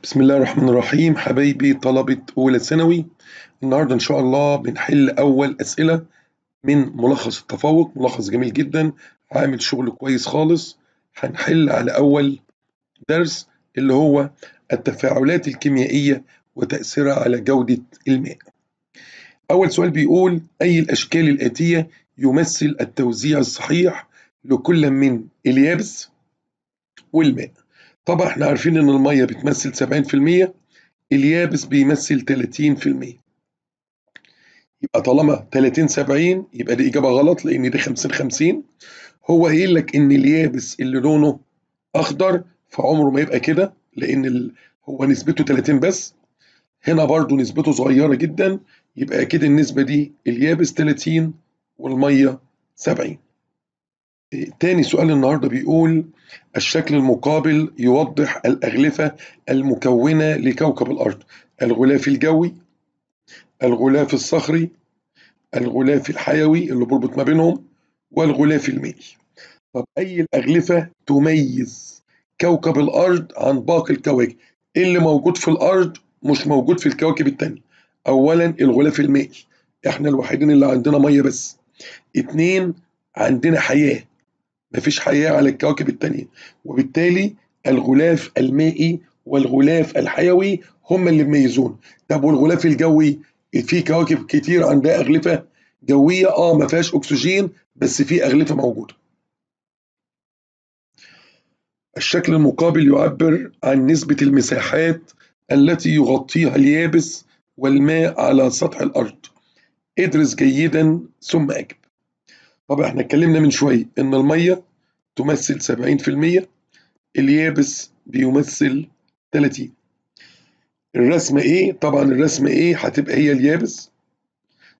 بسم الله الرحمن الرحيم. حبايبي طلبة أولى ثانوي، النهاردة إن شاء الله بنحل أول أسئلة من ملخص التفوق. ملخص جميل جدا، عامل شغل كويس خالص. هنحل على أول درس اللي هو التفاعلات الكيميائية وتأثيرها على جودة الماء. أول سؤال بيقول: أي الأشكال الآتية يمثل التوزيع الصحيح لكل من اليابس والماء؟ طبعا احنا عارفين إن المية بتمثل 70%، اليابس بيمثل 30%. يبقى طالما 30-70 يبقى دي إجابة غلط، لأن دي 50-50. هو قايل لك إن اليابس اللي لونه أخضر فعمره ما يبقى كده، لأن هو نسبته 30 بس. هنا برضو نسبته صغيرة جدا، يبقى أكيد النسبة دي اليابس 30 والمية 70. تاني سؤال النهاردة بيقول: الشكل المقابل يوضح الأغلفة المكونة لكوكب الأرض: الغلاف الجوي، الغلاف الصخري، الغلاف الحيوي اللي بيربط ما بينهم، والغلاف المائي. طب أي الأغلفة تميز كوكب الأرض عن باقي الكواكب؟ إيه اللي موجود في الأرض مش موجود في الكواكب التانية؟ أولا الغلاف المائي، إحنا الوحيدين اللي عندنا مية بس. اتنين، عندنا حياة، مفيش حياة على الكواكب التانية، وبالتالي الغلاف المائي والغلاف الحيوي هم اللي بيميزون. طب والغلاف الجوي؟ في كواكب كتير عندها أغلفة جوية ما فيهاش أكسجين، بس في أغلفة موجودة. الشكل المقابل يعبر عن نسبة المساحات التي يغطيها اليابس والماء على سطح الأرض. ادرس جيدا ثم أجب. طبعا احنا اتكلمنا من شوية إن المية تمثل 70%، اليابس بيمثل 30. الرسمة ايه؟ طبعا الرسمة ايه هتبقى هي اليابس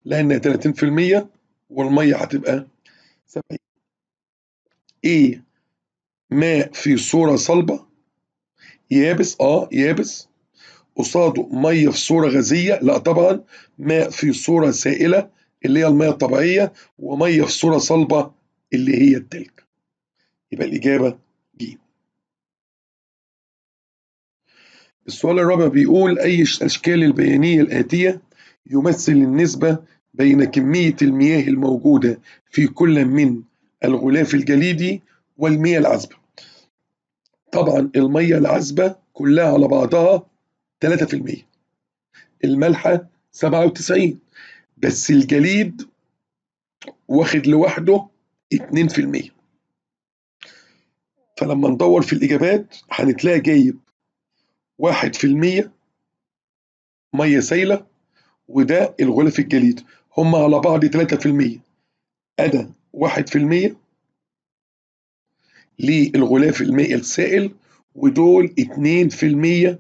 لأنها 30%، والمية هتبقى 70. ايه؟ ماء في صورة صلبة، يابس يابس. قصاده مية في صورة غازية، لا طبعا. ماء في صورة سائلة اللي هي المية الطبيعية، ومية في صورة صلبة اللي هي التلج. يبقى الإجابة دي. السؤال الرابع بيقول: أي الأشكال البيانية الآتية يمثل النسبة بين كمية المياه الموجودة في كل من الغلاف الجليدي والمياه العذبة؟ طبعا المياه العذبة كلها على بعضها 3%، المالحة 97، بس الجليد واخد لوحده 2%. فلما ندور في الإجابات هنتلاقي جايب 1% مية سايلة، وده الغلاف الجليد. هم على بعض 3%، أدا 1% للغلاف المائي السائل، ودول 2%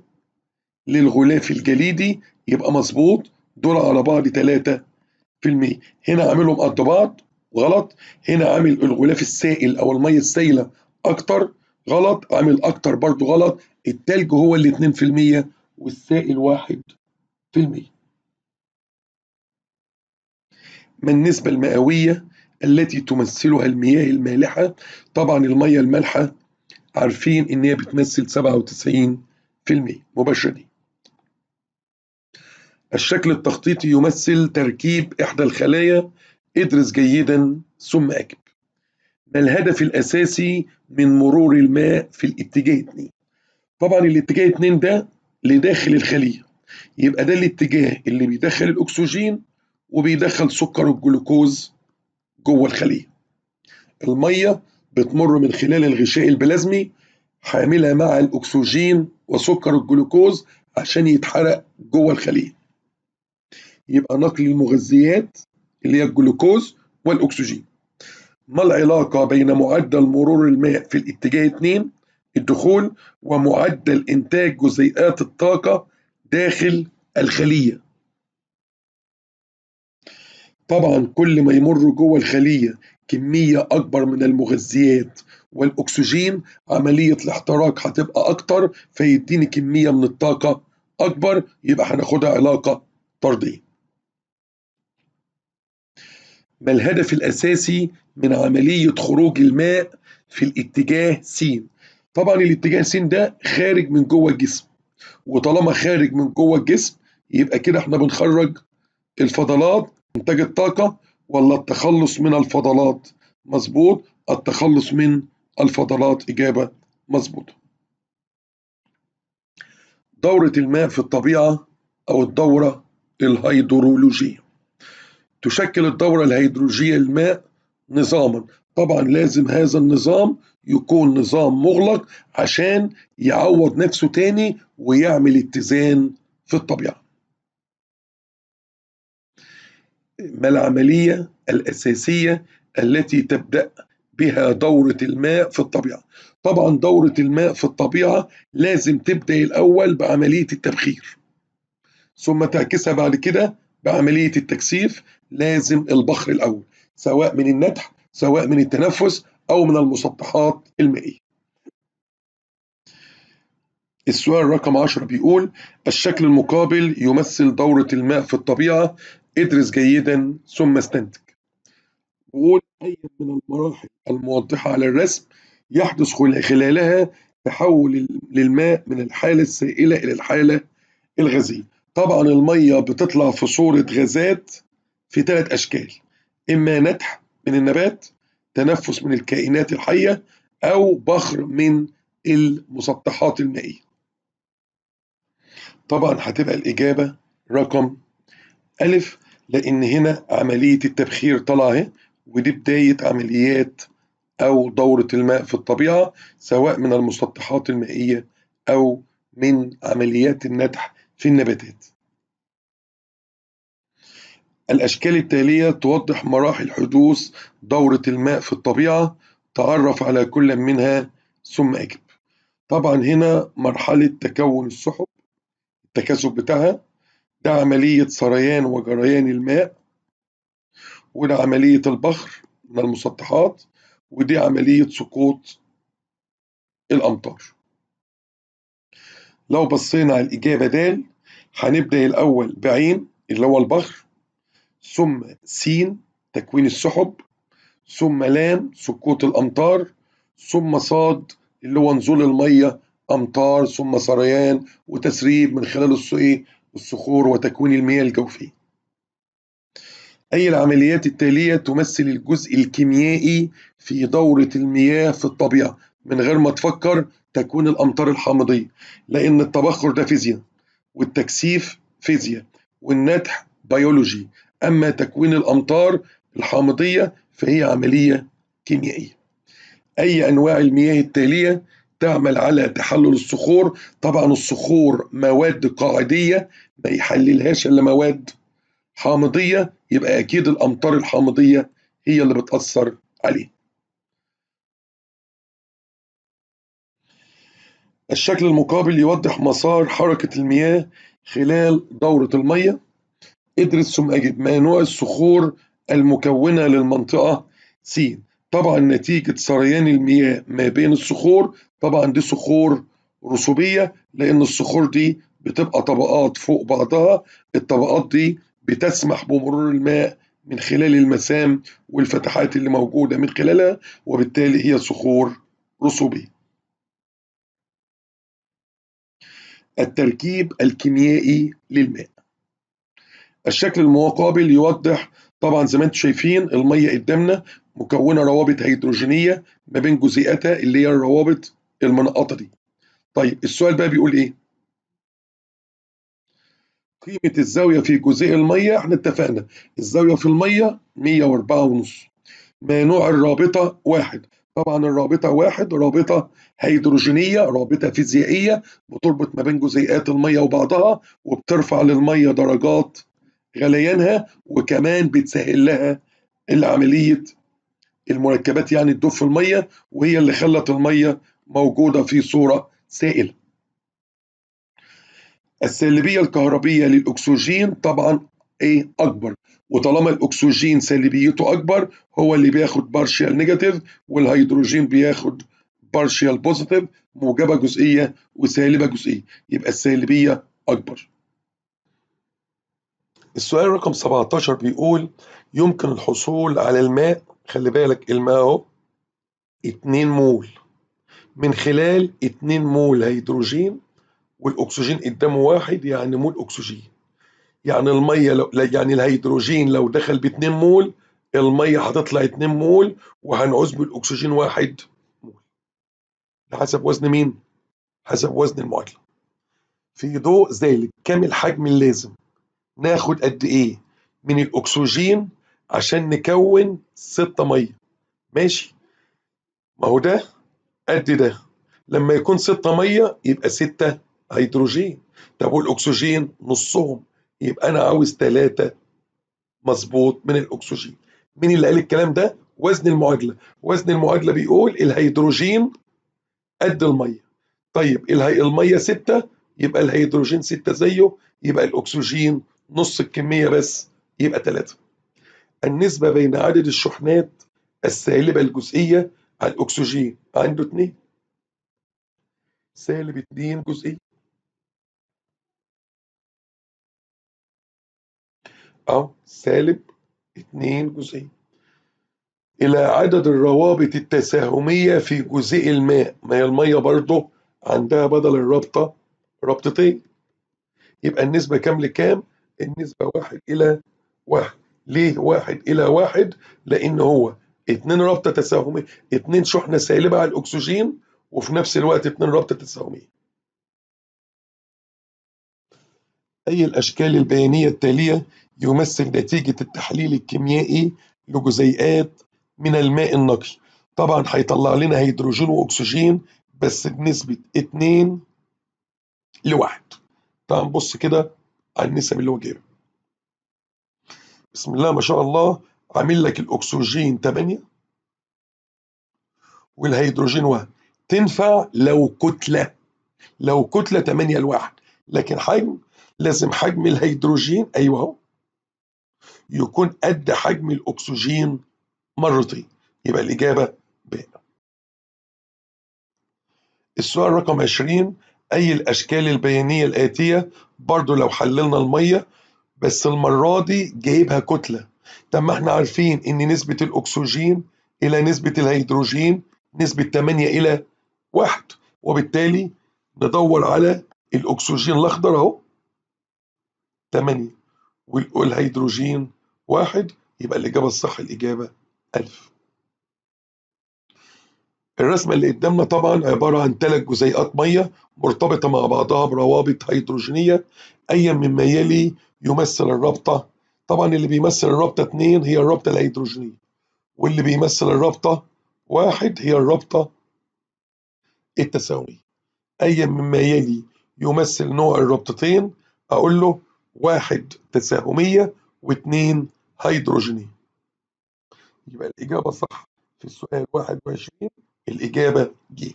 للغلاف الجليدي. يبقى مظبوط، دول على بعض 3%. هنا عاملهم قد بعض غلط، هنا عامل الغلاف السائل أو المية السائلة أكتر غلط، عامل أكتر برضو غلط. التلج هو اللي 2% والسائل 1%. ما النسبة المئوية التي تمثلها المياه المالحة؟ طبعا المياه المالحة عارفين إن هي بتمثل 97% مباشرة. الشكل التخطيطي يمثل تركيب إحدى الخلايا. ادرس جيدا ثم أجب. ما الهدف الأساسي من مرور الماء في الاتجاه 2؟ طبعا الاتجاه 2 ده لداخل الخلية، يبقى ده الاتجاه اللي بيدخل الأكسجين وبيدخل سكر الجلوكوز جوه الخلية. المية بتمر من خلال الغشاء البلازمي حاملة مع الأكسجين وسكر الجلوكوز عشان يتحرق جوه الخلية. يبقى نقل المغذيات اللي هي الجلوكوز والأكسجين. ما العلاقة بين معدل مرور الماء في الاتجاه 2 الدخول ومعدل إنتاج جزيئات الطاقة داخل الخلية؟ طبعا كل ما يمر جوه الخلية كمية أكبر من المغذيات والأكسجين، عملية الاحتراق هتبقى أكتر فيديني كمية من الطاقة أكبر، يبقى هناخدها علاقة طردية. ما الهدف الأساسي من عملية خروج الماء في الاتجاه س؟ طبعا الاتجاه س ده خارج من جوه الجسم، وطالما خارج من جوه الجسم يبقى كده احنا بنخرج الفضلات إنتاج الطاقة ولا التخلص من الفضلات؟ مظبوط، التخلص من الفضلات، إجابة مظبوطة. دورة الماء في الطبيعة أو الدورة الهيدرولوجية. تشكل الدورة الهيدرولوجية للماء نظاما، طبعا لازم هذا النظام يكون نظام مغلق عشان يعوض نفسه تاني ويعمل اتزان في الطبيعة. ما العملية الأساسية التي تبدأ بها دورة الماء في الطبيعة؟ طبعا دورة الماء في الطبيعة لازم تبدأ الأول بعملية التبخير، ثم تعكسها بعد كده بعملية التكثيف. لازم البخر الأول، سواء من النتح سواء من التنفس أو من المسطحات المائية. السؤال رقم 10 بيقول: الشكل المقابل يمثل دورة الماء في الطبيعة، ادرس جيدا ثم استنتج. بيقول: أي من المراحل الموضحة على الرسم يحدث خلالها تحول للماء من الحالة السائلة إلى الحالة الغازية. طبعا المية بتطلع في صورة غازات في 3 أشكال: إما نتح من النبات، تنفس من الكائنات الحية، أو بخر من المسطحات المائية. طبعا هتبقى الإجابة رقم ألف، لأن هنا عملية التبخير طالعة اهي، ودي بداية عمليات أو دورة الماء في الطبيعة، سواء من المسطحات المائية أو من عمليات النتح في النباتات. الأشكال التالية توضح مراحل حدوث دورة الماء في الطبيعة، تعرف على كل منها ثم أجب. طبعا هنا مرحلة تكون السحب، التكاثف بتاعها، ده عملية سريان وجريان الماء، وده عملية البخر من المسطحات، ودي عملية سقوط الأمطار. لو بصينا على الإجابة د، هنبدأ الأول بعين اللي هو البخر، ثم س تكوين السحب، ثم لام سقوط الأمطار، ثم صاد اللي هو نزول المية أمطار، ثم سريان وتسريب من خلال الصخور وتكوين المياه الجوفية. أي العمليات التالية تمثل الجزء الكيميائي في دورة المياه في الطبيعة؟ من غير ما تفكر، تكوين الأمطار الحامضية، لأن التبخر ده فيزياء، والتكثيف فيزياء، والنتح بيولوجي. أما تكوين الأمطار الحامضية فهي عملية كيميائية. أي أنواع المياه التالية تعمل على تحلل الصخور؟ طبعا الصخور مواد قاعدية ما يحللهاش إلا مواد حامضية، يبقى أكيد الأمطار الحامضية هي اللي بتأثر عليه. الشكل المقابل يوضح مسار حركة المياه خلال دورة المية، ادرس ثم أجب. ما نوع الصخور المكونة للمنطقة س؟ طبعا نتيجة سريان المياه ما بين الصخور، طبعا دي صخور رسوبية، لأن الصخور دي بتبقى طبقات فوق بعضها، الطبقات دي بتسمح بمرور الماء من خلال المسام والفتحات اللي موجودة من خلالها، وبالتالي هي صخور رسوبية. التركيب الكيميائي للماء. الشكل المقابل يوضح، طبعا زي ما انتم شايفين المية قدامنا مكونة روابط هيدروجينية ما بين جزيئاتها اللي هي الروابط المنقطة دي. طيب السؤال بقى بيقول ايه؟ قيمة الزاوية في جزيء المية، احنا اتفقنا الزاوية في المية 104.5. ما نوع الرابطة؟ واحد. طبعا الرابطة واحد رابطة هيدروجينية، رابطة فيزيائية بتربط ما بين جزيئات المية وبعضها، وبترفع للمية درجات غليانها، وكمان بتسهل لها عملية المركبات يعني تدوب في المية، وهي اللي خلت المية موجودة في صورة سائلة. السالبية الكهربية للأكسجين طبعا ايه أكبر، وطالما الأكسجين سالبيته أكبر هو اللي بياخد بارشيال نيجاتيف، والهيدروجين بياخد بارشيال بوزيتيف، موجبة جزئية وسالبة جزئية، يبقى السالبية أكبر. السؤال رقم 17 بيقول: يمكن الحصول على الماء، خلي بالك الماء اهو 2 مول، من خلال 2 مول هيدروجين والأكسجين قدامه 1 يعني مول أكسجين. يعني المية يعني الهيدروجين لو دخل ب2 مول، المية هتطلع 2 مول، وهنعوز بالأكسجين 1 مول. ده حسب وزن مين؟ حسب وزن المعادلة. في ضوء ذلك كم الحجم اللازم ناخد قد إيه من الأكسجين عشان نكون 6 مية؟ ماشي، ما هو ده قد ده. لما يكون 6 مية يبقى 6 هيدروجين. طب والأكسجين نصهم، يبقى أنا عاوز 3 مظبوط من الأكسجين. مين اللي قال الكلام ده؟ وزن المعادلة. وزن المعادلة بيقول الهيدروجين قد المية. طيب المية 6، يبقى الهيدروجين 6 زيه، يبقى الأكسجين نص الكمية بس، يبقى 3. النسبة بين عدد الشحنات السالبة الجزئية على الأكسجين عنده 2، سالب 2 جزئية أو سالب 2 جزئية، إلى عدد الروابط التساهمية في جزيء الماء. ما هي المية برضه عندها بدل الرابطة رابطتين، يبقى النسبة كام لكام؟ النسبة 1:1. ليه 1:1؟ لأن هو 2 رابطة تساهمية، 2 شحنة سالبة على الأكسجين، وفي نفس الوقت 2 رابطة تساهمية. أي الأشكال البيانية التالية يمثل نتيجة التحليل الكيميائي لجزيئات من الماء النقي؟ طبعا هيطلع لنا هيدروجين وأكسجين بس بنسبة 2:1. تعال نبص كده على النسب اللي هو جايبها. بسم الله ما شاء الله، عامل لك الأكسجين 8 والهيدروجين 1. تنفع لو كتلة، لو كتلة 8:1، لكن حجم لازم حجم الهيدروجين أيوه اهو يكون قد حجم الأكسجين مرتين، يبقى الإجابة ب. السؤال رقم 20، أي الأشكال البيانية الآتية؟ برضو لو حللنا المية بس المرة دي جايبها كتلة. طب ما احنا عارفين إن نسبة الأكسجين إلى نسبة الهيدروجين نسبة 8:1، وبالتالي ندور على الأكسجين الأخضر أهو 8 والهيدروجين 1، يبقى الإجابة الصح الإجابة ألف. الرسمة اللي قدامنا طبعا عبارة عن 3 جزيئات مية مرتبطة مع بعضها بروابط هيدروجينية. أي مما يلي يمثل الرابطة؟ طبعا اللي بيمثل الرابطة 2 هي الرابطة الهيدروجينية، واللي بيمثل الرابطة 1 هي الرابطة التساهمية. أي مما يلي يمثل نوع الرابطتين؟ أقول له 1 تساهمية و2 هيدروجينية. يبقى الإجابة صح في السؤال 21 الإجابة ج.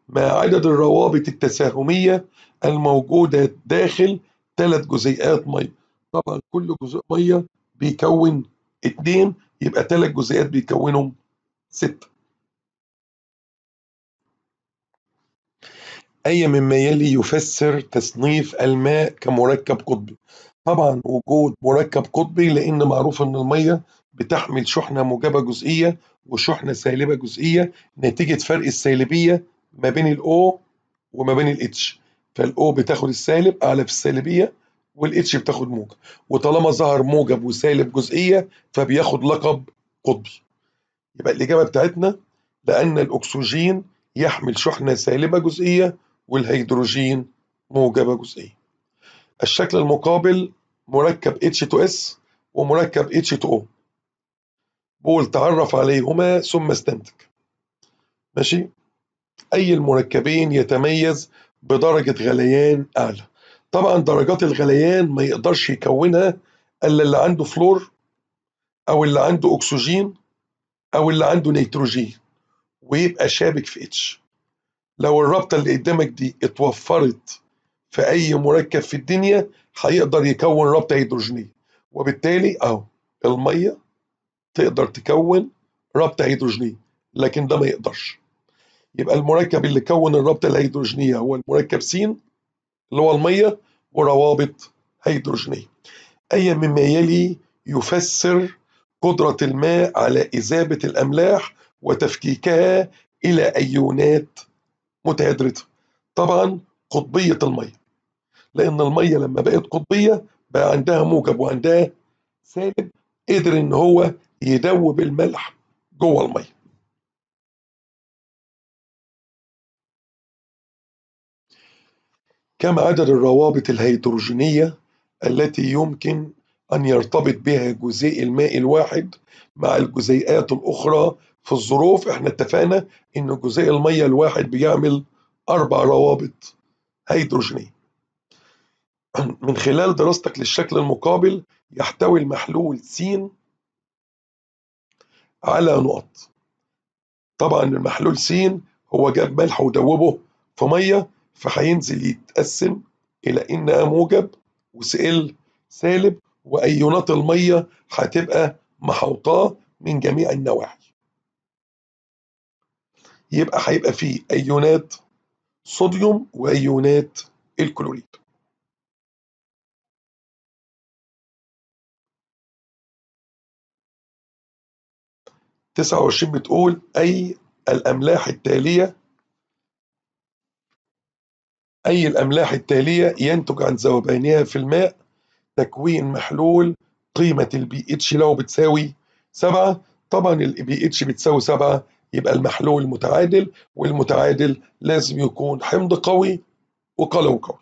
ما عدد الروابط التساهمية الموجودة داخل 3 جزيئات مية؟ طبعا كل جزيء مية بيكون 2، يبقى 3 جزيئات بيكونهم 6. أي مما يلي يفسر تصنيف الماء كمركب قطبي؟ طبعا وجود مركب قطبي، لأن معروف إن المية بتحمل شحنة موجبة جزئية وشحنة سالبة جزئية نتيجة فرق السالبية ما بين الأو وما بين الاتش. فالأو بتاخد السالب أعلى في السالبية، والاتش بتاخد موجب، وطالما ظهر موجب وسالب جزئية فبياخد لقب قطبي. يبقى الإجابة بتاعتنا لأن الأكسجين يحمل شحنة سالبة جزئية والهيدروجين موجبة جزئية. الشكل المقابل مركب H2S ومركب H2O، بقول تعرف عليهما ثم استنتج. ماشي، أي المركبين يتميز بدرجة غليان أعلى؟ طبعا درجات الغليان ما يقدرش يكونها إلا اللي عنده فلور أو اللي عنده أكسجين أو اللي عنده نيتروجين ويبقى شابك في H. لو الرابطة اللي قدامك دي اتوفرت في أي مركب في الدنيا هيقدر يكون رابطة هيدروجينية، وبالتالي أهو المية تقدر تكون رابطة هيدروجينية، لكن ده ما يقدرش. يبقى المركب اللي كون الرابطة الهيدروجينية هو المركب س اللي هو المية وروابط هيدروجينية. أي مما يلي يفسر قدرة الماء على إذابة الأملاح وتفكيكها إلى أيونات متهدرة؟ طبعا قطبية المية، لأن المية لما بقت قطبية بقى عندها موجب وعندها سالب، قدر إن هو يدوب الملح جوه المية. كم عدد الروابط الهيدروجينية التي يمكن أن يرتبط بها جزيء الماء الواحد مع الجزيئات الأخرى في الظروف؟ احنا اتفقنا إن جزيء المية الواحد بيعمل 4 روابط هيدروجينية. من خلال دراستك للشكل المقابل، يحتوي المحلول س على نقط. طبعا المحلول س هو جاب ملح ودوبه في ميه، فهينزل يتقسم الى ان موجب وسئل سالب، وايونات الميه هتبقى محوطاه من جميع النواحي. هيبقى فيه ايونات صوديوم وايونات الكلوريد. 29 بتقول أي الأملاح التالية ينتج عن ذوبانها في الماء تكوين محلول قيمة البي اتش له بتساوي 7. طبعا البي اتش بتساوي 7، يبقى المحلول متعادل، والمتعادل لازم يكون حمض قوي وقلوي قوي.